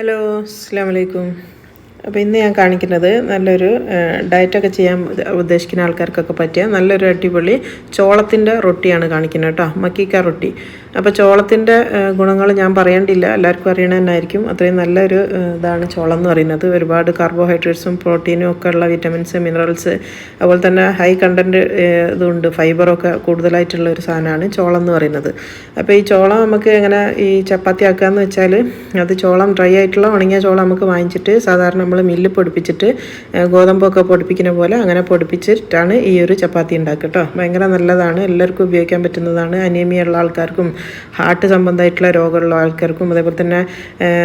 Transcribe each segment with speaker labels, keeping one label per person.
Speaker 1: Hello അസ്സലാമു അലൈക്കും. അപ്പോൾ ഇന്ന് ഞാൻ കാണിക്കുന്നത് നല്ലൊരു ഡയറ്റൊക്കെ ചെയ്യാൻ ഉദ്ദേശിക്കുന്ന ആൾക്കാർക്കൊക്കെ പറ്റിയ നല്ലൊരു അടിപൊളി ചോളത്തിൻ്റെ റൊട്ടിയാണ് കാണിക്കുന്നത് കേട്ടോ. മക്കിക്ക റൊട്ടി. അപ്പോൾ ചോളത്തിൻ്റെ ഗുണങ്ങൾ ഞാൻ പറയേണ്ടില്ല, എല്ലാവർക്കും അറിയണ തന്നെയായിരിക്കും. അത്രയും നല്ലൊരു ഇതാണ് ചോളം എന്ന് പറയുന്നത്. ഒരുപാട് കാർബോഹൈഡ്രേറ്റ്സും പ്രോട്ടീനും ഒക്കെ ഉള്ള വിറ്റമിൻസ്, മിനറൽസ്, അതുപോലെ തന്നെ ഹൈ കണ്ടൻറ്റ് ഇതുണ്ട്, ഫൈബറൊക്കെ കൂടുതലായിട്ടുള്ള ഒരു സാധനമാണ് ചോളം എന്ന് പറയുന്നത്. അപ്പോൾ ഈ ചോളം നമുക്ക് എങ്ങനെ ഈ ചപ്പാത്തി ആക്കുകയെന്ന് വെച്ചാൽ, അത് ചോളം ഡ്രൈ ആയിട്ടുള്ള ഉണങ്ങിയ ചോളം നമുക്ക് വാങ്ങിച്ചിട്ട് സാധാരണ നമ്മൾ മില്ലിൽ പൊടിപ്പിച്ചിട്ട് ഗോതമ്പൊക്കെ പൊടിപ്പിക്കുന്ന പോലെ അങ്ങനെ പൊടിപ്പിച്ചിട്ടാണ് ഈ ഒരു ചപ്പാത്തി ഉണ്ടാക്കുക കേട്ടോ. ഭയങ്കര നല്ലതാണ്, എല്ലാവർക്കും ഉപയോഗിക്കാൻ പറ്റുന്നതാണ്. അനീമിയ ഉള്ള ആൾക്കാർക്കും ഹാർട്ട് സംബന്ധമായിട്ടുള്ള രോഗമുള്ള ആൾക്കാർക്കും അതേപോലെ തന്നെ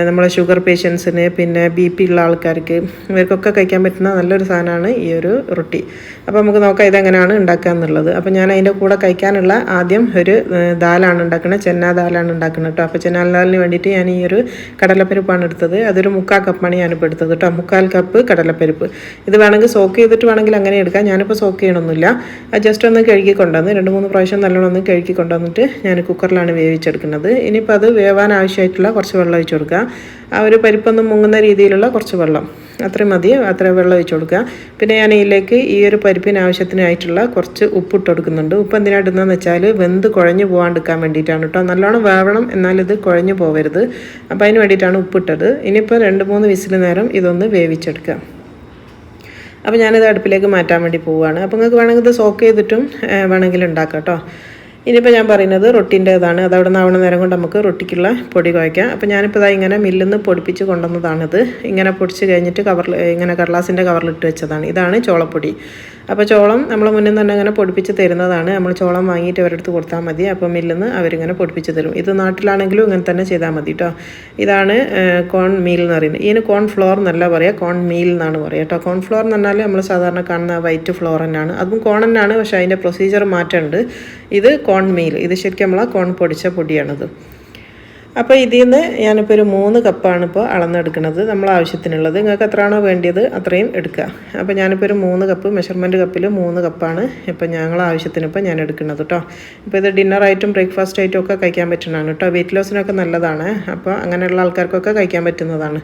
Speaker 1: നമ്മളെ ഷുഗർ പേഷ്യൻസിന് പിന്നെ BP ഉള്ള ആൾക്കാർക്ക് ഇവർക്കൊക്കെ കഴിക്കാൻ പറ്റുന്ന നല്ലൊരു സാധനമാണ് ഈ ഒരു റൊട്ടി. അപ്പോൾ നമുക്ക് നോക്കാം ഇതെങ്ങനെയാണ് ഉണ്ടാക്കുക എന്നുള്ളത്. അപ്പോൾ ഞാൻ അതിൻ്റെ കൂടെ കഴിക്കാനുള്ള ആദ്യം ഒരു ദാലാണ് ഉണ്ടാക്കുന്നത്, ചെന്ന ദാലാണ് ഉണ്ടാക്കുന്നത് കേട്ടോ. അപ്പോൾ ചെന്ന ദാലിന് വേണ്ടിയിട്ട് ഞാൻ ഈ ഒരു കടലപ്പരിപ്പാണ് എടുത്തത്. അതൊരു 3/4 കപ്പാണ് ഞാനിപ്പോൾ എടുത്തത് കേട്ടോ. 3/4 കപ്പ് കടലപ്പരിപ്പ്. ഇത് വേണമെങ്കിൽ സോക്ക് ചെയ്തിട്ട് വേണമെങ്കിൽ അങ്ങനെ എടുക്കാം. ഞാനിപ്പോൾ സോക്ക് ചെയ്യണമൊന്നുമില്ല. അത് ജസ്റ്റ് ഒന്ന് കഴുകി കൊണ്ടുവന്ന് 2-3 പ്രാവശ്യം നല്ലോണം ഒന്ന് കഴുകി കൊണ്ടുവന്നിട്ട് ഞാൻ കുക്കറിലാണ് വേവിച്ചെടുക്കുന്നത്. ഇനിയിപ്പോൾ അത് വേവാൻ ആവശ്യമായിട്ടുള്ള കുറച്ച് വെള്ളം ഒഴിച്ച് കൊടുക്കുക. ആ ഒരു പരിപ്പൊന്നും മുങ്ങുന്ന രീതിയിലുള്ള കുറച്ച് വെള്ളം, അത്രയും മതി, അത്ര വെള്ളം ഒഴിച്ച് കൊടുക്കുക. പിന്നെ ഞാൻ ഇതിലേക്ക് ഈ ഒരു പരിപ്പിന് ആവശ്യത്തിനായിട്ടുള്ള കുറച്ച് ഉപ്പിട്ട് കൊടുക്കുന്നുണ്ട്. ഉപ്പ് എന്തിനാണ് ഇടുന്നതെന്ന് വെച്ചാൽ വെന്ത് കുഴഞ്ഞു പോകാണ്ടിരിക്കാൻ വേണ്ടിയിട്ടാണ് കേട്ടോ. നല്ലോണം വേവണം, എന്നാലിത് കുഴഞ്ഞു പോകരുത്. അപ്പോൾ അതിന് വേണ്ടിയിട്ടാണ് ഉപ്പിട്ടത്. ഇനിയിപ്പോൾ 2-3 വിസിൽ നേരം ഇതൊന്ന് വേവിച്ചെടുക്കുക. അപ്പോൾ ഞാനിത് അടുപ്പിലേക്ക് മാറ്റാൻ വേണ്ടി പോവുകയാണ്. അപ്പോൾ നിങ്ങൾക്ക് വേണമെങ്കിൽ ഇത് സോക്ക് ചെയ്തിട്ടും വേണമെങ്കിൽ ഉണ്ടാക്കാം കേട്ടോ. ഇനിയിപ്പോൾ ഞാൻ പറയുന്നത് റൊട്ടിൻ്റെ ഇതാണ്. അത് അവിടെ നിന്ന് ആവണ നേരം കൊണ്ട് നമുക്ക് റൊട്ടിക്കുള്ള പൊടി കുഴയ്ക്കാം. അപ്പോൾ ഞാനിപ്പോൾ ഇങ്ങനെ മില്ലിൽ നിന്ന് പൊടിപ്പിച്ച് കൊണ്ടുവന്നതാണിത്. ഇങ്ങനെ പൊടിച്ച് കഴിഞ്ഞിട്ട് ഇങ്ങനെ കടലാസിൻ്റെ കവറിലിട്ട് വെച്ചതാണ്. ഇതാണ് ചോളപ്പൊടി. അപ്പോൾ ചോളം നമ്മൾ മുന്നിൽ തന്നെ ഇങ്ങനെ പൊടിപ്പിച്ച് തരുന്നതാണ്. നമ്മൾ ചോളം വാങ്ങിയിട്ട് അവരെടുത്ത് കൊടുത്താൽ മതി. അപ്പോൾ മില്ലിൽ നിന്ന് അവരിങ്ങനെ പൊടിപ്പിച്ച് തരും. ഇത് നാട്ടിലാണെങ്കിലും ഇങ്ങനെ തന്നെ ചെയ്താൽ മതി കേട്ടോ. ഇതാണ് കോൺ മീൽ എന്ന് പറയുന്നത്. ഇതിന് കോൺ ഫ്ലോർ എന്നല്ല പറയുക, കോൺ മീൽ എന്നാണ് പറയുക കേട്ടോ. കോൺ ഫ്ലോർ എന്ന് പറഞ്ഞാൽ നമ്മൾ സാധാരണ കാണുന്ന വൈറ്റ് ഫ്ലോർ തന്നെയാണ്. അതും കോൺ തന്നെയാണ്, പക്ഷേ അതിൻ്റെ പ്രൊസീജിയർ മാറ്റമുണ്ട്. ഇത് കോൺ മീൽ, ഇത് ശരിക്കും നമ്മളെ കോൺ പൊടിച്ച പൊടിയാണിത്. അപ്പോൾ ഇതിൽ നിന്ന് ഞാനിപ്പോൾ ഒരു 3 കപ്പാണ് ഇപ്പോൾ അളന്നെടുക്കുന്നത്, നമ്മൾ ആവശ്യത്തിനുള്ളത്. നിങ്ങൾക്ക് എത്രയാണോ വേണ്ടിയത് അത്രയും എടുക്കുക. അപ്പോൾ ഞാനിപ്പോൾ ഒരു 3 കപ്പ് മെഷർമെൻറ്റ് കപ്പിൽ 3 കപ്പാണ് ഇപ്പോൾ ഞങ്ങളെ ആവശ്യത്തിന് ഇപ്പോൾ ഞാൻ എടുക്കുന്നത് കേട്ടോ. ഇപ്പോൾ ഇത് ഡിന്നറായിട്ടും ബ്രേക്ക്ഫാസ്റ്റ് ആയിട്ടും ഒക്കെ കഴിക്കാൻ പറ്റുന്നതാണ് കേട്ടോ. വെയിറ്റ് ലോസിനൊക്കെ നല്ലതാണ്. അപ്പോൾ അങ്ങനെയുള്ള ആൾക്കാർക്കൊക്കെ കഴിക്കാൻ പറ്റുന്നതാണ്.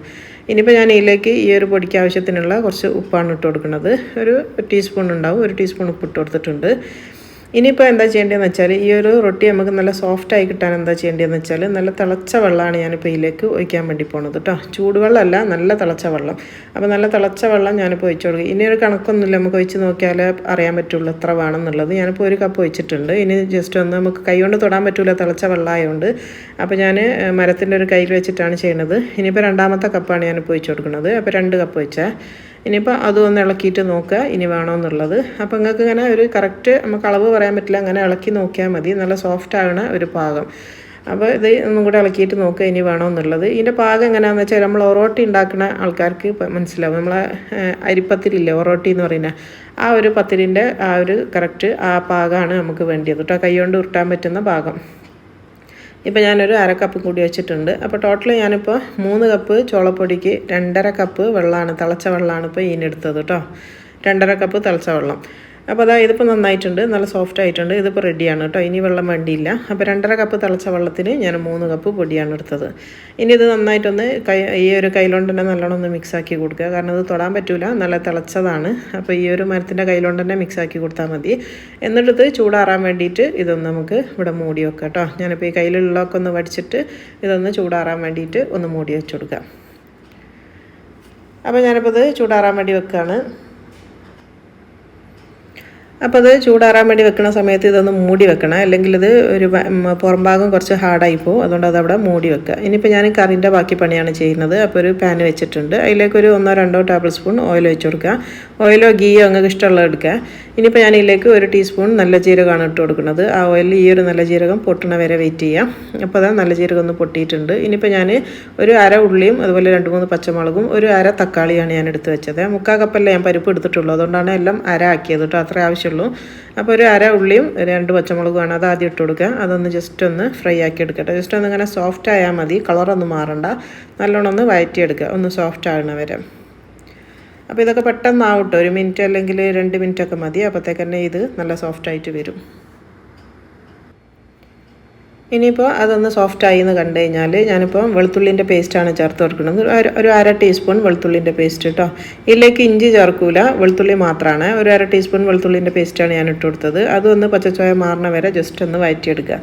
Speaker 1: ഇനിയിപ്പോൾ ഞാൻ ഇതിലേക്ക് ഈ ഒരു പൊടിക്ക് ആവശ്യത്തിനുള്ള കുറച്ച് ഉപ്പാണ് ഇട്ട് കൊടുക്കുന്നത്. ഒരു ടീസ്പൂൺ ഉണ്ടാവും, 1 ടീസ്പൂൺ ഉപ്പ് ഇട്ട് കൊടുത്തിട്ടുണ്ട്. ഇനിയിപ്പോൾ എന്താ ചെയ്യേണ്ടതെന്ന് വെച്ചാൽ, ഈ ഒരു റൊട്ടി നമുക്ക് നല്ല സോഫ്റ്റായി കിട്ടാൻ എന്താ ചെയ്യേണ്ടതെന്ന് വെച്ചാൽ, നല്ല തിളച്ച വെള്ളമാണ് ഞാനിപ്പോൾ ഇതിലേക്ക് ഒഴിക്കാൻ വേണ്ടി പോകുന്നത് കേട്ടോ. ചൂടുവെള്ളമല്ല, നല്ല തിളച്ച വെള്ളം. അപ്പോൾ നല്ല തിളച്ച വെള്ളം ഞാനിപ്പോൾ ഒഴിച്ചു കൊടുക്കും. ഇനി ഒരു കണക്കൊന്നുമില്ല, നമുക്ക് ഒഴിച്ച് നോക്കിയാൽ അറിയാൻ പറ്റുള്ളൂ എത്ര വേണമെന്നുള്ളത്. ഞാനിപ്പോൾ 1 കപ്പ് ഒഴിച്ചിട്ടുണ്ട്. ഇനി ജസ്റ്റ് ഒന്ന് നമുക്ക് കൈ കൊണ്ട് തൊടാൻ പറ്റില്ല, തിളച്ച വെള്ളമായതുകൊണ്ട്. അപ്പോൾ ഞാൻ മരത്തിൻ്റെ ഒരു കയ്യിൽ വെച്ചിട്ടാണ് ചെയ്യുന്നത്. ഇനിയിപ്പോൾ 2ാമത്തെ കപ്പാണ് ഞാനിപ്പോൾ ഒഴിച്ചു കൊടുക്കുന്നത്. അപ്പോൾ 2 കപ്പ് ഒഴിച്ചാൽ ഇനിയിപ്പോൾ അതൊന്ന് ഇളക്കിയിട്ട് നോക്കുക ഇനി വേണമെന്നുള്ളത്. അപ്പോൾ നിങ്ങൾക്ക് ഇങ്ങനെ ഒരു കറക്റ്റ് നമുക്ക് അളവ് പറയാൻ പറ്റില്ല, അങ്ങനെ ഇളക്കി നോക്കിയാൽ മതി. നല്ല സോഫ്റ്റ് ആകണ ഒരു പാകം. അപ്പോൾ ഇത് ഒന്നും കൂടെ ഇളക്കിയിട്ട് നോക്കുക ഇനി വേണമെന്നുള്ളത്. ഇതിൻ്റെ പാകം എങ്ങനെയാണെന്ന് വെച്ചാൽ, നമ്മൾ ഒറോട്ടി ഉണ്ടാക്കുന്ന ആൾക്കാർക്ക് മനസ്സിലാവും. നമ്മളെ അരിപ്പത്തിരില്ലേ ഒറോട്ടി എന്ന് പറയുന്നത്, ആ ഒരു പത്തിരിൻ്റെ ആ ഒരു കറക്റ്റ് ആ പാകമാണ് നമുക്ക് വേണ്ടിയത് കേട്ടോ. കൈ കൊണ്ട് ഉരുട്ടാൻ പറ്റുന്ന പാകം. ഇപ്പോൾ ഞാനൊരു 1/2 കപ്പ് കൂടി വെച്ചിട്ടുണ്ട്. അപ്പോൾ ടോട്ടൽ ഞാനിപ്പോൾ 3 കപ്പ് ചോളപ്പൊടിക്ക് 2.5 കപ്പ് വെള്ളമാണ്, തിളച്ച വെള്ളമാണ് ഇപ്പോൾ ഇതിനെടുത്തത് കേട്ടോ. 2.5 കപ്പ് തിളച്ച വെള്ളം. അപ്പോൾ അതാ ഇതിപ്പോൾ നന്നായിട്ടുണ്ട്, നല്ല സോഫ്റ്റ് ആയിട്ടുണ്ട്. ഇതിപ്പോൾ റെഡിയാണ് കേട്ടോ. ഇനി വെള്ളം വേണ്ടിയില്ല. അപ്പോൾ 2.5 കപ്പ് തിളച്ച വെള്ളത്തിന് ഞാൻ 3 കപ്പ് പൊടിയാണ് എടുത്തത്. ഇനി ഇത് നന്നായിട്ടൊന്ന് ഈ ഒരു കൈയിലോണ്ട് തന്നെ നല്ലോണം ഒന്ന് മിക്സാക്കി കൊടുക്കുക. കാരണം ഇത് തൊടാൻ പറ്റില്ല, നല്ല തിളച്ചതാണ്. അപ്പോൾ ഈ ഒരു മരത്തിൻ്റെ കൈയിലോണ്ട് തന്നെ മിക്സാക്കി കൊടുത്താൽ മതി. എന്നിട്ട് ചൂടാറാൻ വേണ്ടിയിട്ട് ഇതൊന്ന് നമുക്ക് ഇവിടെ മൂടി വെക്കാം കേട്ടോ. ഞാനിപ്പോൾ ഈ കയ്യിലുള്ളതൊക്കെ ഒന്ന് വടിച്ചിട്ട് ഇതൊന്ന് ചൂടാറാൻ വേണ്ടിയിട്ട് ഒന്ന് മൂടി വെച്ച് കൊടുക്കാം. അപ്പോൾ ഞാനിപ്പോൾ ഇത് ചൂടാറാൻ വേണ്ടി വെക്കുകയാണ്. അപ്പോൾ അത് ചൂടാറാൻ വേണ്ടി വെക്കുന്ന സമയത്ത് ഇതൊന്ന് മൂടി വെക്കണം, അല്ലെങ്കിൽ ഇത് ഒരു പുറം ഭാഗം കുറച്ച് ഹാർഡായി പോകും. അതുകൊണ്ട് അതവിടെ മൂടി വെക്കുക. ഇനിയിപ്പോൾ ഞാൻ കറിൻ്റെ ബാക്കി പണിയാണ് ചെയ്യുന്നത്. അപ്പോൾ ഒരു പാൻ വെച്ചിട്ടുണ്ട്. അതിലേക്ക് 1-2 ടേബിൾ സ്പൂൺ ഓയിൽ ഒഴിച്ച് കൊടുക്കുക. ഓയിലോ ഗീയോ നിങ്ങൾക്ക് ഇഷ്ടമുള്ളത് എടുക്കുക. ഇനിയിപ്പോൾ ഞാൻ ഇതിലേക്ക് 1 ടീസ്പൂൺ നല്ല ജീരകമാണ് ഇട്ട് കൊടുക്കുന്നത്. ആ ഓയിലിൽ ഈ ഒരു നല്ല ജീരകം പൊട്ടണ വരെ വെയിറ്റ് ചെയ്യാം. അപ്പോൾ അതാ നല്ല ജീരകം ഒന്ന് പൊട്ടിയിട്ടുണ്ട്. ഇനിയിപ്പോൾ ഞാൻ ഒരു 1/2 ഉള്ളിയും അതുപോലെ 2-3 പച്ചമുളകും 1/2 തക്കാളിയാണ് ഞാൻ എടുത്ത് വെച്ചത്. 3/4 കപ്പല്ലേ ഞാൻ പരിപ്പ് എടുത്തിട്ടുള്ളൂ, അതുകൊണ്ടാണ് എല്ലാം 1/2 ആക്കിയത് കേട്ടോ. അത്രേ ആവശ്യമുള്ളൂ. അപ്പോൾ ഒരു 1/2 ഉള്ളിയും 2 പച്ചമുളകുമാണ്, അത് ആദ്യം ഇട്ട് കൊടുക്കുക. അതൊന്ന് ജസ്റ്റ് ഒന്ന് ഫ്രൈ ആക്കി എടുക്കട്ടെ. ജസ്റ്റ് ഒന്ന് ഇങ്ങനെ സോഫ്റ്റ് ആയാൽ മതി, കളറൊന്നും മാറണ്ട. നല്ലോണം ഒന്ന് വഴറ്റിയെടുക്കുക, ഒന്ന് സോഫ്റ്റ് ആകണ വരെ. അപ്പോൾ ഇതൊക്കെ പെട്ടെന്നാവട്ടെ, 1 മിനിറ്റ് അല്ലെങ്കിൽ 2 മിനിറ്റ് ഒക്കെ മതി. അപ്പോഴത്തേക്ക് തന്നെ ഇത് നല്ല സോഫ്റ്റായിട്ട് വരും. ഇനിയിപ്പോൾ അതൊന്ന് സോഫ്റ്റായി എന്ന് കണ്ടു കഴിഞ്ഞാൽ ഞാനിപ്പോൾ വെളുത്തുള്ളിൻ്റെ പേസ്റ്റാണ് ചേർത്ത് കൊടുക്കുന്നത്. ഒരു അര ടീസ്പൂൺ വെളുത്തുള്ളിൻ്റെ പേസ്റ്റ് കേട്ടോ. ഇതിലേക്ക് ഇഞ്ചി ചേർക്കൂല, വെളുത്തുള്ളി മാത്രമാണ്. ഒരു അര ടീസ്പൂൺ വെളുത്തുള്ളിൻ്റെ പേസ്റ്റാണ് ഞാൻ ഇട്ട് കൊടുത്തത്. അതൊന്ന് പച്ചച്ചോയ മാറണ വരെ ജസ്റ്റ് ഒന്ന് വഴറ്റിയെടുക്കുക.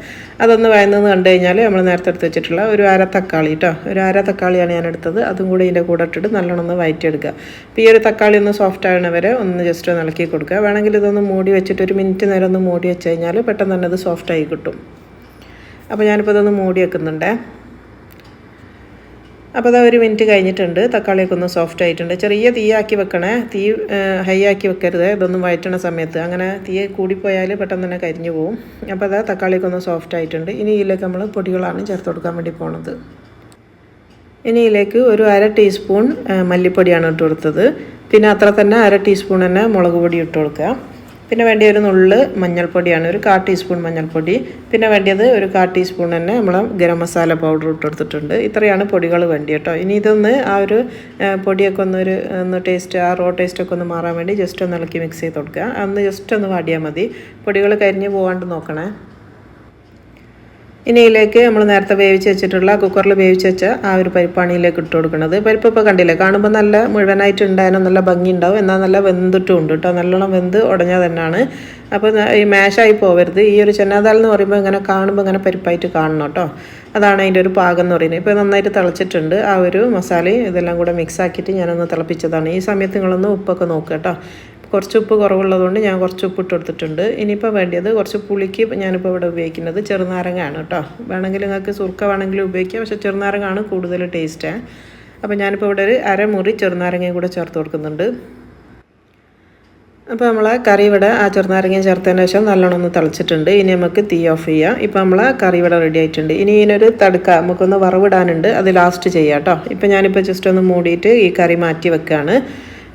Speaker 1: അതൊന്ന് വഴന്നെന്ന് കണ്ടു കഴിഞ്ഞാൽ നമ്മൾ നേരത്തെ എടുത്ത് വെച്ചിട്ടുള്ള ഒരു അര തക്കാളി കേട്ടോ, ഒരു അര തക്കാളിയാണ് ഞാൻ എടുത്തത്. അതും കൂടി ഇതിൻ്റെ കൂടെ ഇട്ടിട്ട് നല്ലോണം ഒന്ന് വഴറ്റിയെടുക്കുക. അപ്പോൾ ഈ ഒരു തക്കാളി ഒന്ന് സോഫ്റ്റ് ആവണ വരെ ഒന്ന് ജസ്റ്റ് ഒന്ന് ഇളക്കി കൊടുക്കുക. വേണമെങ്കിൽ ഇതൊന്ന് മൂടി വെച്ചിട്ട് ഒരു മിനിറ്റ് നേരം ഒന്ന് മൂടി വെച്ച് കഴിഞ്ഞാൽ പെട്ടെന്ന് തന്നെ അത് സോഫ്റ്റായി കിട്ടും. അപ്പോൾ ഞാനിപ്പോൾ ഇതൊന്ന് മൂടി വെക്കുന്നുണ്ട്. അപ്പോൾ അത് ഒരു മിനിറ്റ് കഴിഞ്ഞിട്ടുണ്ട്. തക്കാളിയൊക്കെ ഒന്ന് സോഫ്റ്റ് ആയിട്ടുണ്ട്. ചെറിയ തീയാക്കി വെക്കണേ, തീ ഹൈ ആക്കി വെക്കരുത് ഇതൊന്നും വഴറ്റണ സമയത്ത്. അങ്ങനെ തീ കൂടിപ്പോയാൽ പെട്ടെന്ന് തന്നെ കരിഞ്ഞു പോകും. അപ്പോൾ അത് തക്കാളിയൊക്കെ ഒന്ന് സോഫ്റ്റ് ആയിട്ടുണ്ട്. ഇനി ഇതിലേക്ക് നമ്മൾ പൊടികളാണ് ചേർത്ത് കൊടുക്കാൻ വേണ്ടി പോണത്. ഇനി ഇതിലേക്ക് ഒരു അര ടീസ്പൂൺ മല്ലിപ്പൊടിയാണ് ഇട്ട് കൊടുത്തത്. പിന്നെ അത്ര തന്നെ അര ടീസ്പൂൺ തന്നെ മുളക് പൊടി ഇട്ട് കൊടുക്കുക. പിന്നെ വേണ്ടിയ ഒരു നുള്ള് മഞ്ഞൾപ്പൊടിയാണ്, ഒരു 1/4 ടീസ്പൂൺ മഞ്ഞൾപ്പൊടി. പിന്നെ വേണ്ടിയത് ഒരു 1/4 ടീസ്പൂൺ തന്നെ നമ്മൾ ഗരം മസാല പൗഡർ ഇട്ട് കൊടുത്തിട്ടുണ്ട്. ഇത്രയാണ് പൊടികൾ വേണ്ടി കേട്ടോ. ഇനി ഇതൊന്ന് ആ ഒരു പൊടിയൊക്കെ ഒന്ന് ടേസ്റ്റ്, ആ റോ ടേസ്റ്റൊക്കെ ഒന്ന് മാറാൻ വേണ്ടി ജസ്റ്റ് ഒന്ന് ഇളക്കി മിക്സ് ചെയ്ത് കൊടുക്കുക. അന്ന് ജസ്റ്റ് ഒന്ന് വാടിയാൽ മതി. പൊടികൾ കരിഞ്ഞ് പോകാണ്ട് നോക്കണേ. ഇനി ഇതിലേക്ക് നമ്മൾ നേരത്തെ വേവിച്ച് വെച്ചിട്ടുള്ള, കുക്കറിൽ വേവിച്ച് വെച്ച ആ ഒരു പരിപ്പാണ് ഇതിലേക്ക് ഇട്ട് കൊടുക്കുന്നത്. പരിപ്പ് ഇപ്പോൾ കണ്ടില്ലേ, കാണുമ്പോൾ നല്ല മുഴുവനായിട്ട് ഉണ്ടായാലും നല്ല ഭംഗി ഉണ്ടാവും, എന്നാൽ നല്ല വെന്തിട്ടും ഉണ്ട് കേട്ടോ. നല്ലോണം വെന്ത് ഉടഞ്ഞാൽ തന്നെയാണ്. അപ്പോൾ ഈ മാഷായി പോകരുത്. ഈ ഒരു ചനാ ദാൽ എന്ന് പറയുമ്പോൾ ഇങ്ങനെ കാണുമ്പോൾ ഇങ്ങനെ പരിപ്പായിട്ട് കാണണം കേട്ടോ. അതാണ് അതിൻ്റെ ഒരു പാകം എന്ന് പറയുന്നത്. ഇപ്പോൾ നന്നായിട്ട് തിളച്ചിട്ടുണ്ട്. ആ ഒരു മസാലയും ഇതെല്ലാം കൂടെ മിക്സ് ആക്കിയിട്ട് ഞാനൊന്ന് തിളപ്പിച്ചതാണ്. ഈ സമയത്ത് നിങ്ങളൊന്ന് ഉപ്പൊക്കെ നോക്കുക കേട്ടോ. കുറച്ച് ഉപ്പ് കുറവുള്ളതുകൊണ്ട് ഞാൻ കുറച്ച് ഉപ്പ് ഇട്ട് കൊടുത്തിട്ടുണ്ട്. ഇനിയിപ്പോൾ വേണ്ടിയത് കുറച്ച് പുളിക്ക് ഞാനിപ്പോൾ ഇവിടെ ഉപയോഗിക്കുന്നത് ചെറുനാരങ്ങയാണ് കേട്ടോ. വേണമെങ്കിൽ നിങ്ങൾക്ക് സുർക്ക വേണമെങ്കിലും ഉപയോഗിക്കാം, പക്ഷേ ചെറുനാരങ്ങയാണ് കൂടുതൽ ടേസ്റ്റ്. അപ്പോൾ ഞാനിപ്പോൾ ഇവിടെ ഒരു അരമുറി ചെറുനാരങ്ങയും കൂടെ ചേർത്ത് കൊടുക്കുന്നുണ്ട്. അപ്പോൾ നമ്മളെ കറി ഇവിടെ ആ ചെറുനാരങ്ങയും ചേർത്തതിന് ശേഷം നല്ലോണം ഒന്ന് തിളച്ചിട്ടുണ്ട്. ഇനി നമുക്ക് തീ ഓഫ് ചെയ്യാം. ഇപ്പോൾ നമ്മളെ കറി ഇവിടെ റെഡി ആയിട്ടുണ്ട്. ഇനി ഇതിനൊരു തടുക്ക നമുക്കൊന്ന് വറവിടാനുണ്ട്, അത് ലാസ്റ്റ് ചെയ്യാം കേട്ടോ. ഇപ്പോൾ ഞാനിപ്പോൾ ജസ്റ്റ് ഒന്ന് മൂടിയിട്ട് ഈ കറി മാറ്റി വെക്കുകയാണ്.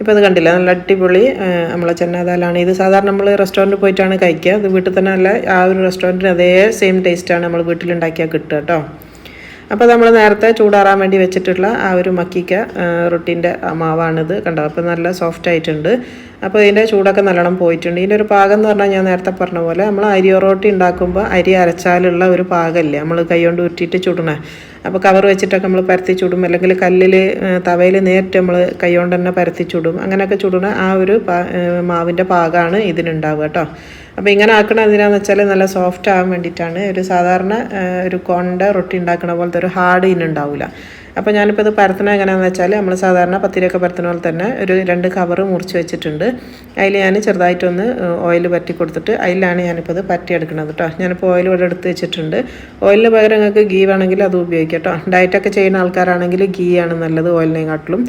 Speaker 1: ഇപ്പോൾ അത് കണ്ടില്ല, നല്ല അടിപൊളി നമ്മളെ ചനാ ദാലാണ്. ഇത് സാധാരണ നമ്മൾ റെസ്റ്റോറൻറ്റിൽ പോയിട്ടാണ് കഴിക്കുക. ഇത് വീട്ടിൽ തന്നെ അല്ല, ആ ഒരു റെസ്റ്റോറൻറ്റിന് അതേ സെയിം ടേസ്റ്റാണ് നമ്മൾ വീട്ടിലുണ്ടാക്കിയാൽ കിട്ടുക കേട്ടോ. അപ്പോൾ നമ്മൾ നേരത്തെ ചൂടാറാൻ വേണ്ടി വെച്ചിട്ടുള്ള ആ ഒരു മക്കിക്ക റൊട്ടീൻ്റെ മാവാണിത് കണ്ടോ. അപ്പോൾ നല്ല സോഫ്റ്റ് ആയിട്ടുണ്ട്. അപ്പോൾ ഇതിൻ്റെ ചൂടൊക്കെ നല്ലോണം പോയിട്ടുണ്ട്. ഇതിൻ്റെ ഒരു പാകം എന്ന് പറഞ്ഞാൽ ഞാൻ നേരത്തെ പറഞ്ഞ പോലെ നമ്മൾ അരി റൊട്ടി ഉണ്ടാക്കുമ്പോൾ അരി അരച്ചാലുള്ള ഒരു പാകമില്ലേ, നമ്മൾ കൈ കൊണ്ട് ഉരുട്ടിയിട്ട് ചുടണേ. അപ്പോൾ കവർ വെച്ചിട്ടൊക്കെ നമ്മൾ പരത്തി ചുടും, അല്ലെങ്കിൽ കല്ലിൽ തവയിൽ നേരിട്ട് നമ്മൾ കൈ കൊണ്ട് തന്നെ പരത്തി ചുടും. അങ്ങനെയൊക്കെ ചുടണ ആ ഒരു മാവിൻ്റെ പാകമാണ് ഇതിനുണ്ടാവുക കേട്ടോ. അപ്പോൾ ഇങ്ങനെ ആക്കണത് എന്തിനാന്ന് വെച്ചാൽ നല്ല സോഫ്റ്റ് ആകാൻ വേണ്ടിയിട്ടാണ്. ഒരു സാധാരണ ഒരു കോണിൻ്റെ റൊട്ടി ഉണ്ടാക്കണ പോലത്തെ ഒരു ഹാർഡ് ഇതിനുണ്ടാവില്ല. അപ്പോൾ ഞാനിപ്പോൾ ഇത് പരത്തണ എങ്ങനെയാണെന്ന് വെച്ചാൽ നമ്മൾ സാധാരണ പത്തിരിയൊക്കെ പരത്തണ പോലെ തന്നെ ഒരു 2 കവറ് മുറിച്ച് വെച്ചിട്ടുണ്ട്. അതിൽ ഞാൻ ചെറുതായിട്ടൊന്ന് ഓയിൽ പറ്റി കൊടുത്തിട്ട് അതിലാണ് ഞാനിപ്പോൾ ഇത് പറ്റിയെടുക്കുന്നത് കേട്ടോ. ഞാനിപ്പോൾ ഓയിൽ ഇവിടെ എടുത്ത് വെച്ചിട്ടുണ്ട്. ഓയിലിന് പകരം നിങ്ങൾക്ക് ഗീ വേണമെങ്കിൽ അത് ഉപയോഗിക്കാം കേട്ടോ. ഡയറ്റൊക്കെ ചെയ്യുന്ന ആൾക്കാരാണെങ്കിൽ ഗീ ആണ് നല്ലത് ഓയിലിനെക്കാട്ടിലും.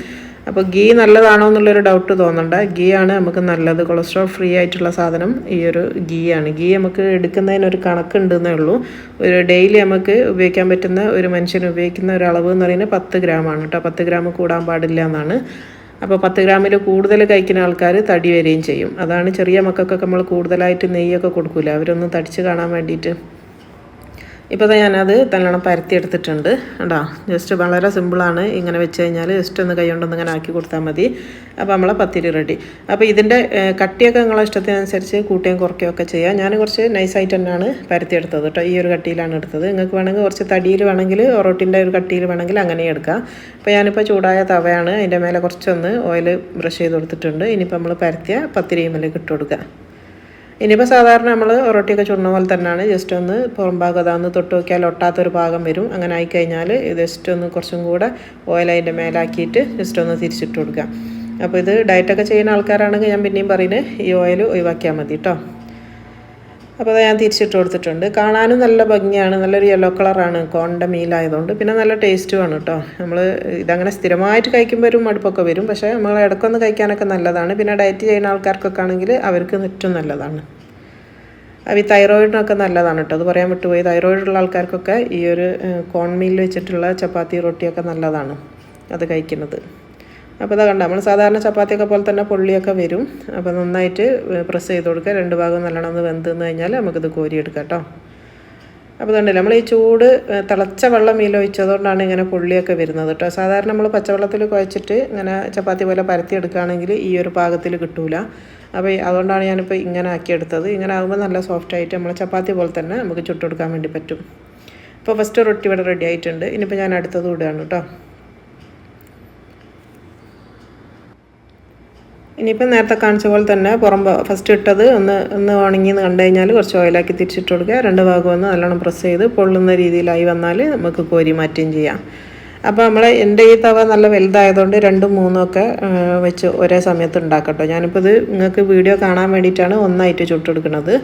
Speaker 1: അപ്പോൾ ഗീ നല്ലതാണോ എന്നുള്ളൊരു ഡൗട്ട് തോന്നണ്ട. ഗീ ആണ് നമുക്ക് നല്ലത്. കൊളസ്ട്രോൾ ഫ്രീ ആയിട്ടുള്ള സാധനം ഈ ഒരു ഗീ ആണ്. ഗീ നമുക്ക് എടുക്കുന്നതിനൊരു കണക്കുണ്ടെന്നേ ഉള്ളൂ. ഒരു ഡെയിലി നമുക്ക് ഉപയോഗിക്കാൻ പറ്റുന്ന, ഒരു മനുഷ്യന് ഉപയോഗിക്കുന്ന ഒരു അളവ് എന്ന് പറയുന്നത് 10 ഗ്രാമാണ് കേട്ടോ. 10 ഗ്രാം കൂടാൻ പാടില്ല എന്നാണ്. അപ്പോൾ 10 ഗ്രാമിൽ കൂടുതൽ കഴിക്കുന്ന ആൾക്കാർ തടി വരികയും ചെയ്യും. അതാണ് ചെറിയ മക്കൾക്കൊക്കെ നമ്മൾ കൂടുതലായിട്ട് നെയ്യൊക്കെ കൊടുക്കില്ല, അവരൊന്ന് തടിച്ച് കാണാൻ വേണ്ടിയിട്ട്. ഇപ്പോൾ ഞാനത് നല്ലോണം പരത്തി എടുത്തിട്ടുണ്ട് കേട്ടോ. ജസ്റ്റ് വളരെ സിമ്പിളാണ്. ഇങ്ങനെ വെച്ച് കഴിഞ്ഞാൽ ജസ്റ്റ് ഒന്ന് കൈ കൊണ്ടൊന്ന് ഇങ്ങനെ ആക്കി കൊടുത്താൽ മതി. അപ്പോൾ നമ്മളെ പത്തിരി റെഡി. അപ്പോൾ ഇതിൻ്റെ കട്ടിയൊക്കെ നിങ്ങളെ ഇഷ്ടത്തിനനുസരിച്ച് കൂട്ടുകയും കുറയ്ക്കുകയും ഒക്കെ ചെയ്യാം. ഞാൻ കുറച്ച് നൈസായിട്ട് തന്നെയാണ് പരത്തിയെടുത്തത് കേട്ടോ. ഈ ഒരു കട്ടിയിലാണ് എടുത്തത്. നിങ്ങൾക്ക് വേണമെങ്കിൽ കുറച്ച് തടിയിൽ വേണമെങ്കിൽ ഒറോട്ടിൻ്റെ ഒരു കട്ടിയിൽ വേണമെങ്കിൽ അങ്ങനെ എടുക്കാം. അപ്പോൾ ഞാനിപ്പോൾ ചൂടായ തവയാണ്, അതിൻ്റെ മേലെ കുറച്ചൊന്ന് ഓയിൽ ബ്രഷ് ചെയ്ത് കൊടുത്തിട്ടുണ്ട്. ഇനിയിപ്പോൾ നമ്മൾ പരത്തിയ പത്തിരിയുമേലേക്ക് ഇട്ട് കൊടുക്കുക. ഇനിയിപ്പോൾ സാധാരണ നമ്മൾ റൊട്ടിയൊക്കെ ചുടുന്ന പോലെ തന്നെയാണ്. ജസ്റ്റ് ഒന്ന് പുറം ഭാഗം അതാന്ന് തൊട്ട് നോക്കിയാൽ ഒട്ടാത്തൊരു ഭാഗം വരും. അങ്ങനെ ആയിക്കഴിഞ്ഞാൽ ജസ്റ്റ് ഒന്ന് കുറച്ചും കൂടെ ഓയിൽ അതിൻ്റെ മേലാക്കിയിട്ട് ജസ്റ്റ് ഒന്ന് തിരിച്ചിട്ട് കൊടുക്കുക. അപ്പോൾ ഇത് ഡയറ്റൊക്കെ ചെയ്യുന്ന ആൾക്കാരാണെങ്കിൽ ഞാൻ പിന്നെയും പറയുന്നത് ഈ ഓയിൽ ഒഴിവാക്കിയാൽ മതി കേട്ടോ. അപ്പോൾ അത് ഞാൻ തിരിച്ചിട്ട് കൊടുത്തിട്ടുണ്ട്. കാണാനും നല്ല ഭംഗിയാണ്. നല്ലൊരു യെല്ലോ കളറാണ് കോണിൻ്റെ മീലായതുകൊണ്ട്. പിന്നെ നല്ല ടേസ്റ്റുമാണ് കേട്ടോ. നമ്മൾ ഇതങ്ങനെ സ്ഥിരമായിട്ട് കഴിക്കുമ്പോൾ ഒരു മടുപ്പൊക്കെ വരും, പക്ഷേ നമ്മൾ ഇടയ്ക്കൊന്ന് കഴിക്കാനൊക്കെ നല്ലതാണ്. പിന്നെ ഡയറ്റ് ചെയ്യുന്ന ആൾക്കാർക്കൊക്കെ ആണെങ്കിൽ അവർക്ക് ഏറ്റവും നല്ലതാണ്. അപ്പോൾ ഈ തൈറോയിഡിനൊക്കെ നല്ലതാണ് കേട്ടോ. അത് പറയാൻ വിട്ടുപോയി. തൈറോയിഡുള്ള ആൾക്കാർക്കൊക്കെ ഈ ഒരു കോൺമീൽ വെച്ചിട്ടുള്ള ചപ്പാത്തി റൊട്ടിയൊക്കെ നല്ലതാണ് അത് കഴിക്കുന്നത്. അപ്പോൾ ഇതാ കണ്ട, നമ്മൾ സാധാരണ ചപ്പാത്തിയൊക്കെ പോലെ തന്നെ പൊള്ളിയൊക്കെ വരും. അപ്പോൾ നന്നായിട്ട് പ്രസ് ചെയ്ത് കൊടുക്കുക. 2 ഭാഗം നല്ലോണം ഒന്ന് വെന്തെന്ന് കഴിഞ്ഞാൽ നമുക്കിത് കോരിയെടുക്കാം കേട്ടോ. അപ്പോൾ കണ്ടില്ല, നമ്മൾ ഈ ചൂട് തിളച്ച വെള്ളം ഒഴിച്ചതുകൊണ്ടാണ് ഇങ്ങനെ പൊള്ളിയൊക്കെ വരുന്നത് കേട്ടോ. സാധാരണ നമ്മൾ പച്ചവെള്ളത്തിൽ കുഴച്ചിട്ട് ഇങ്ങനെ ചപ്പാത്തി പോലെ പരത്തിയെടുക്കുകയാണെങ്കിൽ ഈ ഒരു പാകത്തിൽ കിട്ടൂല. അപ്പോൾ അതുകൊണ്ടാണ് ഞാനിപ്പോൾ ഇങ്ങനെ ആക്കിയെടുത്തത്. ഇങ്ങനെ ആകുമ്പോൾ നല്ല സോഫ്റ്റായിട്ട് നമ്മൾ ചപ്പാത്തി പോലെ തന്നെ നമുക്ക് ചുട്ടെടുക്കാൻ വേണ്ടി പറ്റും. അപ്പോൾ ഫസ്റ്റ് റൊട്ടി ഇവിടെ റെഡി ആയിട്ടുണ്ട്. ഇനിയിപ്പോൾ ഞാൻ അടുത്തത് ഇടുകയാണ് കേട്ടോ. ഇനിയിപ്പോൾ നേരത്തെ കാണിച്ച പോലെ തന്നെ ഫസ്റ്റ് ഇട്ടത് ഒന്ന് ഉണങ്ങിയെന്ന് കണ്ടു കഴിഞ്ഞാൽ കുറച്ച് ഓയിലാക്കി തിരിച്ചിട്ട് കൊടുക്കുക. 2 ഭാഗം ഒന്ന് നല്ലോണം പ്രസ് ചെയ്ത് പൊള്ളുന്ന രീതിയിലായി വന്നാൽ നമുക്ക് കോരി മാറ്റുകയും ചെയ്യാം. അപ്പോൾ എൻ്റെ ഈ തവ നല്ല വലുതായതുകൊണ്ട് 2ഉം 3ഉം ഒക്കെ വെച്ച് ഒരേ സമയത്ത് ഉണ്ടാക്കട്ടോ. ഞാനിപ്പോൾ ഇത് നിങ്ങൾക്ക് വീഡിയോ കാണാൻ വേണ്ടിയിട്ടാണ് ഒന്നായിട്ട് ചുട്ടെടുക്കുന്നത്.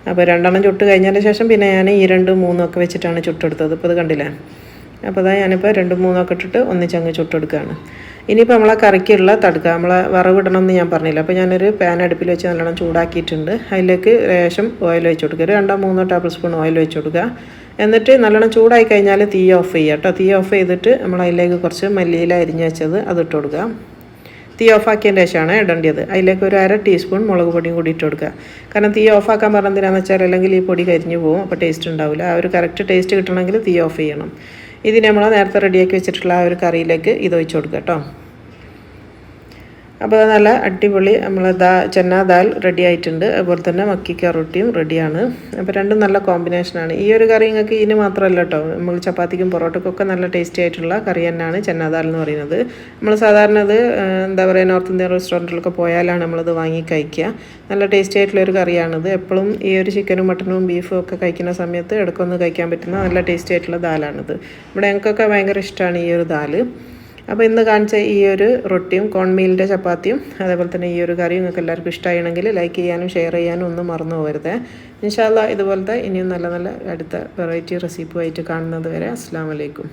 Speaker 1: അപ്പോൾ 2 ചുട്ട് കഴിഞ്ഞതിന് ശേഷം പിന്നെ ഞാൻ ഈ 2ഉം 3ഉം ഒക്കെ വെച്ചിട്ടാണ് ചുട്ടെടുത്തത്. ഇപ്പോൾ ഇത് കണ്ടില്ലേ. അപ്പോൾ ഞാനിപ്പോൾ 2ഉം 3ഉം ഒക്കെ ഇട്ടിട്ട് ഒന്നിച്ചങ്ങ് ചുട്ടെടുക്കുകയാണ്. ഇനിയിപ്പോൾ നമ്മളെ കറിക്കുള്ള തടുക്കുക, വറവിടണമെന്ന് ഞാൻ പറഞ്ഞില്ല. അപ്പോൾ ഞാനൊരു പാൻ അടുപ്പിൽ വെച്ച് നല്ലോണം ചൂടാക്കിയിട്ടുണ്ട്. അതിലേക്ക് ലേശം ഓയിൽ വെച്ച് കൊടുക്കുക. 2-3 ടേബിൾ സ്പൂൺ ഓയിൽ വെച്ച് കൊടുക്കുക. എന്നിട്ട് നല്ലോണം ചൂടായി കഴിഞ്ഞാൽ തീ ഓഫ് ചെയ്യുക കേട്ടോ. തീ ഓഫ് ചെയ്തിട്ട് നമ്മൾ അതിലേക്ക് കുറച്ച് മല്ലിയില അരിഞ്ഞ് വെച്ചത് അതിട്ട് കൊടുക്കുക. തീ ഓഫാക്കിയതിൻ്റെ ശേഷമാണ് ഇടേണ്ടത്. അതിലേക്ക് ഒരു 1/2 ടീസ്പൂൺ മുളക് പൊടിയും കൂടി ഇട്ട് കൊടുക്കുക. കാരണം തീ ഓഫാക്കാൻ പറഞ്ഞെന്തിനാണെന്ന് വെച്ചാൽ അല്ലെങ്കിൽ ഈ പൊടി കരിഞ്ഞു പോകും, അപ്പോൾ ടേസ്റ്റ് ഉണ്ടാവില്ല. ആ ഒരു കറക്റ്റ് ടേസ്റ്റ് കിട്ടണമെങ്കിൽ തീ ഓഫ് ചെയ്യണം. ഇതിന് നമ്മൾ നേരത്തെ റെഡിയാക്കി വെച്ചിട്ടുള്ള ആ ഒരു കറിയിലേക്ക് ഇത് ഒഴിച്ച് കൊടുക്കുക കേട്ടോ. അപ്പോൾ നല്ല അടിപൊളി ചന ദാൽ റെഡി ആയിട്ടുണ്ട്. അതുപോലെ തന്നെ മക്കിക്ക റൊട്ടിയും റെഡിയാണ്. അപ്പോൾ രണ്ടും നല്ല കോമ്പിനേഷനാണ്. ഈ ഒരു കറി നിങ്ങൾക്ക് ഇതിന് മാത്രമല്ല കേട്ടോ, നമ്മൾ ചപ്പാത്തിക്കും പൊറോട്ടക്കൊക്കെ നല്ല ടേസ്റ്റി ആയിട്ടുള്ള കറി തന്നെയാണ് ചന ദാൽ എന്ന് പറയുന്നത്. നമ്മൾ സാധാരണ ഇത് നോർത്ത് ഇന്ത്യൻ റെസ്റ്റോറൻറ്റിലൊക്കെ പോയാലാണ് നമ്മളിത് വാങ്ങി കഴിക്കുക. നല്ല ടേസ്റ്റി ആയിട്ടുള്ളൊരു കറിയാണിത്. എപ്പോഴും ഈ ഒരു ചിക്കനും മട്ടനും ബീഫും ഒക്കെ കഴിക്കുന്ന സമയത്ത് ഇടയ്ക്കൊന്ന് കഴിക്കാൻ പറ്റുന്ന നല്ല ടേസ്റ്റി ആയിട്ടുള്ള ദാലാണിത്. ഇവിടെ ഞങ്ങൾക്കൊക്കെ ഭയങ്കര ഇഷ്ടമാണ് ഈ ഒരു ദാല്. അപ്പോൾ ഇന്ന് കാണിച്ച ഈ ഒരു റൊട്ടിയും കോൺമീലിൻ്റെ ചപ്പാത്തിയും അതേപോലെ തന്നെ ഈ ഒരു കറിയും നിങ്ങൾക്ക് എല്ലാവർക്കും ഇഷ്ടമാണെങ്കിൽ ലൈക്ക് ചെയ്യാനും ഷെയർ ചെയ്യാനും ഒന്നും മറന്നു പോകരുത്. ഇൻഷാ അല്ലാഹ് ഇതുപോലത്തെ ഇനിയും നല്ല അടുത്ത വെറൈറ്റി റെസിപ്പി ആയിട്ട് കാണുന്നത് വരെ അസ്സലാമു അലൈക്കും.